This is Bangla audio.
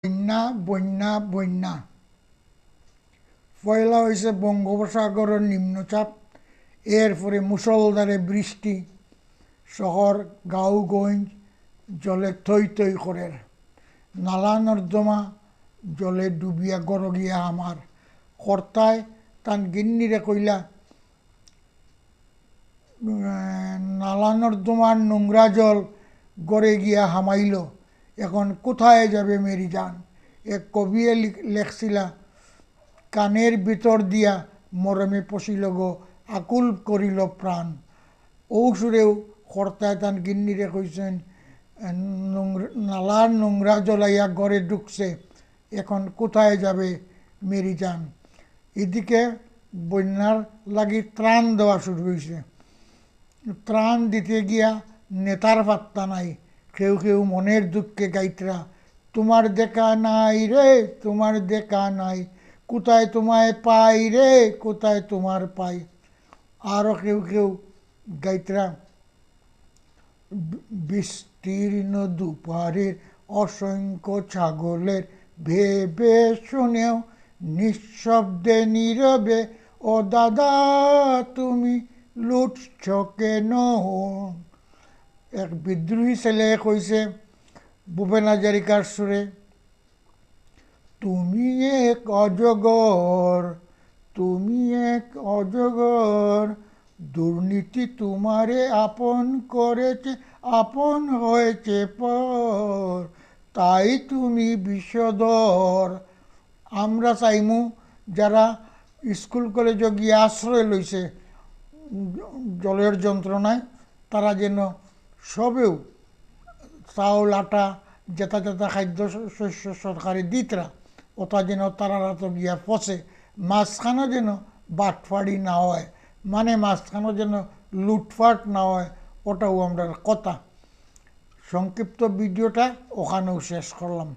বন্যা বন্যা বন্যা পয়লা হয়েছে বঙ্গোপসাগরের নিম্নচাপ, এরপরে মুষলধারে বৃষ্টি, শহর গাঁওগঞ্জ জলে থই থই করে, নালা নর্দমা জলে ডুবিয়া গরগিয়া আমার কর্তায় তান গিন্নিরে কইলা নালা নর্দমার নোংরা জল গড়ে গিয়া হামাইল, এখন কোথায় যাবে মেরি জান। এক কবিয়ে লেখছিলা কানের ভিতর দিয়া মরমে পশিল গো আকুল করিল প্রাণ। ঔসুরেও কর্তায় তান গিন্নিরে কইছেন নালার নোংরা জলাইয়া ঘরে ঢুকছে, এখন কোথায় যাবে মেরি জান। এদিকে বন্যার লাগি ত্রাণ দেওয়া শুরু হয়েছে। ত্রাণ দিতে গিয়া নেতার পাত্তা নাই, কেউ কেউ মনের দুঃখে গাইতরা তোমার দেখা নাই রে, তোমার দেখা নাই, কোথায় তোমায় পাই রে, কোথায় তোমার পাই। আরও কেউ কেউ গাইতরা বিস্তীর্ণ দুপারের অসংখ্য ছাগলের ভেবে শুনেও নিঃশব্দে নীরবে ও দাদা তুমি লুটছ কেন। এক বিদ্রোহী ছেলে কইছে ভূপেন হাজারিকার সুরে তুমি এক অজগর, তুমি এক অজগর, দুর্নীতি তোমারে আপন করেছে, আপন হয়েছে পর, তাই তুমি বিষধর। আমরা চাইমু যারা স্কুল কলেজে গিয়ে আশ্রয় লইছে জলের যন্ত্রণায়, তারা যেন সবেও চাউল আটা যেটা যেটা খাদ্য শস্য সরকারি দিতরা ওটা যেন তারা তো গিয়া পচে, মাঝখানে যেন বাটফাড়ি না হয়, মানে মাঝখানে যেন লুটফাট না হয়, ওটাও আমরা কথা। সংক্ষিপ্ত ভিডিওটা ওখানেও শেষ করলাম।